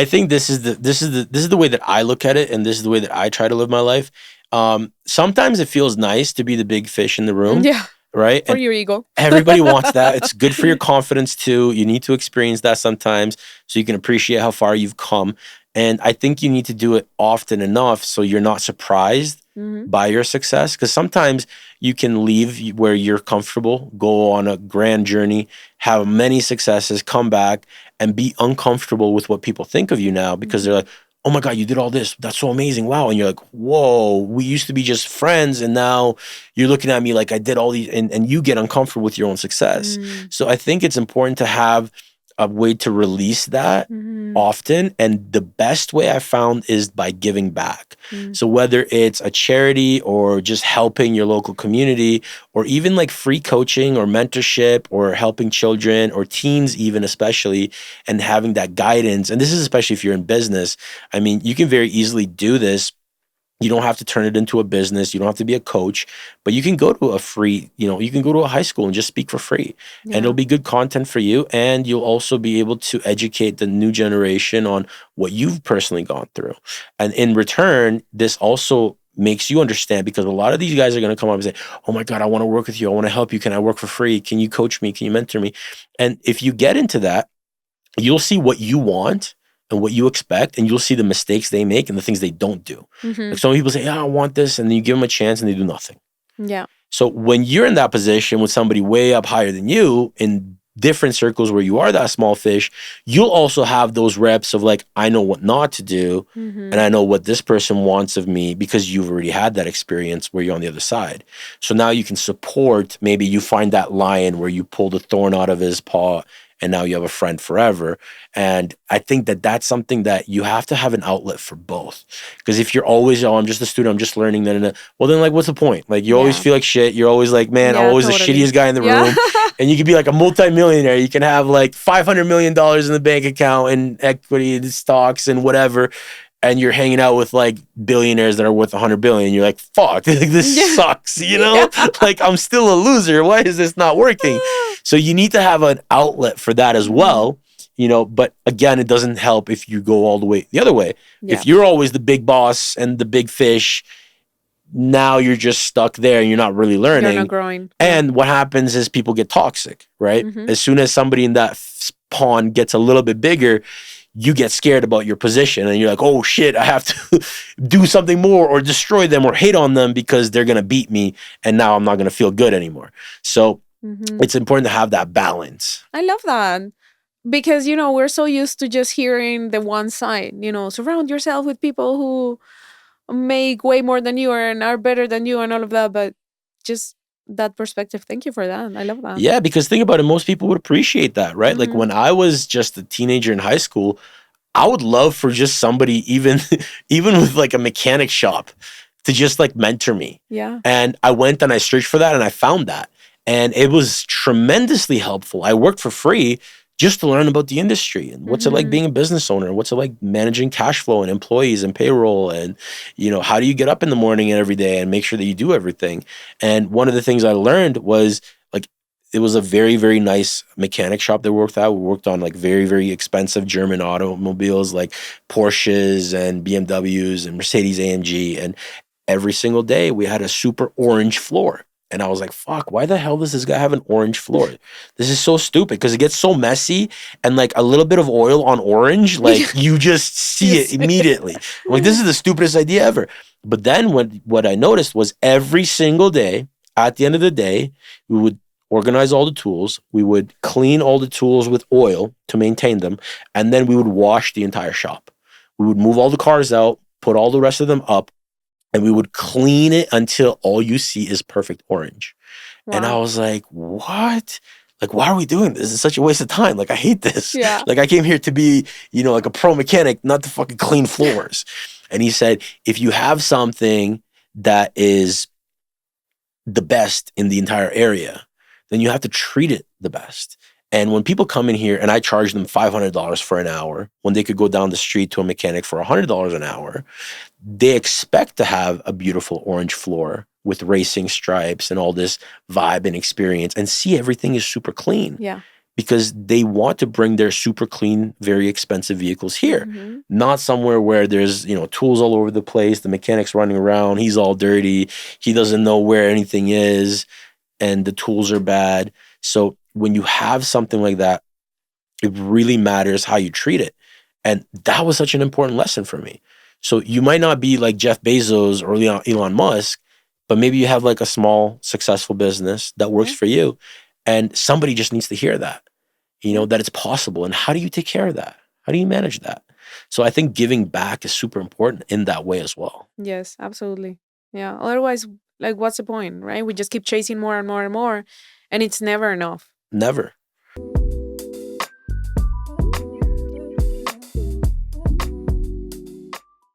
I think this is the way that I look at it, and this is the way that I try to live my life. Sometimes it feels nice to be the big fish in the room, Yeah, right? for And your ego. everybody wants that. It's good for your confidence too. You need to experience that sometimes so you can appreciate how far you've come. And I think you need to do it often enough so you're not surprised Mm-hmm. by your success. Because sometimes you can leave where you're comfortable, go on a grand journey, have many successes, come back and be uncomfortable with what people think of you now because they're like, oh my God, you did all this. That's so amazing. Wow. And you're like, whoa, we used to be just friends. And now you're looking at me like I did all these, and you get uncomfortable with your own success. Mm-hmm. So I think it's important to have a way to release that often. And the best way I found is by giving back. Mm-hmm. So whether it's a charity or just helping your local community, or even like free coaching or mentorship or helping children or teens, even especially, and having that guidance. And this is especially if you're in business. I mean, you can very easily do this. You don't have to turn it into a business. You don't have to be a coach, but you can go to a free, you can go to a high school and just speak for free. And it'll be good content for you. And you'll also be able to educate the new generation on what you've personally gone through. And in return, this also makes you understand, because a lot of these guys are going to come up and say, oh my God, I want to work with you. I want to help you. Can I work for free? Can you coach me? Can you mentor me? And if you get into that, you'll see what you want and what you expect, and you'll see the mistakes they make and the things they don't do. Mm-hmm. Like some people say, yeah, I want this, and then you give them a chance and they do nothing. Yeah. So when you're in that position with somebody way up higher than you in different circles where you are that small fish, you'll also have those reps of like, I know what not to do, and I know what this person wants of me, because you've already had that experience where you're on the other side. So now you can support, maybe you find that lion where you pull the thorn out of his paw and now you have a friend forever. And I think that that's something that you have to have an outlet for both. Because if you're always, oh, I'm just a student, I'm just learning, well, then like, what's the point? Like, you always feel like shit. You're always like, man, I'm always totally. the shittiest guy in the room. And you could be like a multi-millionaire. You can have like $500 million in the bank account and equity and stocks and whatever. And you're hanging out with like billionaires that are worth 100 billion. You're like, fuck, this sucks, Like, I'm still a loser. Why is this not working? So you need to have an outlet for that as well, but again, it doesn't help if you go all the way the other way. Yeah. If you're always the big boss and the big fish, now you're just stuck there and you're not really learning. You're not growing. And what happens is people get toxic, right? As soon as somebody in that pond gets a little bit bigger, you get scared about your position and you're like, oh shit, I have to do something more or destroy them or hate on them because they're going to beat me. And now I'm not going to feel good anymore. So it's important to have that balance. I love that. Because, we're so used to just hearing the one side, surround yourself with people who make way more than you and are better than you and all of that. But just that perspective. Thank you for that. I love that. Yeah, because think about it. Most people would appreciate that, right? Like when I was just a teenager in high school, I would love for just somebody, even with like a mechanic shop, to just like mentor me. Yeah. And I went and I searched for that and I found that. And it was tremendously helpful. I worked for free just to learn about the industry and what's it like being a business owner, what's it like managing cash flow and employees and payroll, and how do you get up in the morning and every day and make sure that you do everything. And one of the things I learned was like, it was a very, very nice mechanic shop that we worked at. We worked on like very, very expensive German automobiles like Porsches and BMWs and Mercedes AMG. And every single day we had a super orange floor. And I was like, fuck, why the hell does this guy have an orange floor? This is so stupid, because it gets so messy, and like a little bit of oil on orange, like you just see it immediately. I'm like, this is the stupidest idea ever. But then what I noticed was every single day, at the end of the day, we would organize all the tools. We would clean all the tools with oil to maintain them. And then we would wash the entire shop. We would move all the cars out, put all the rest of them up, and we would clean it until all you see is perfect orange. Wow. And I was like, what? Like, why are we doing this? It's such a waste of time. Like, I hate this. Yeah. Like, I came here to be, like a pro mechanic, not to fucking clean floors. And he said, if you have something that is the best in the entire area, then you have to treat it the best. And when people come in here and I charge them $500 for an hour, when they could go down the street to a mechanic for $100 an hour, they expect to have a beautiful orange floor with racing stripes and all this vibe and experience, and see everything is super clean. Yeah. because they want to bring their super clean, very expensive vehicles here, Mhm. not somewhere where there's, tools all over the place, the mechanic's running around, he's all dirty, he doesn't know where anything is, and the tools are bad. So when you have something like that, it really matters how you treat it. And that was such an important lesson for me. So you might not be like Jeff Bezos or Elon Musk, but maybe you have like a small, successful business that works Yeah. for you. And somebody just needs to hear that, Yeah. that it's possible. And how do you take care of that? How do you manage that? So I think giving back is super important in that way as well. Yes, absolutely. Yeah. Otherwise, like, what's the point, right? We just keep chasing more and more and more, and it's never enough. Never.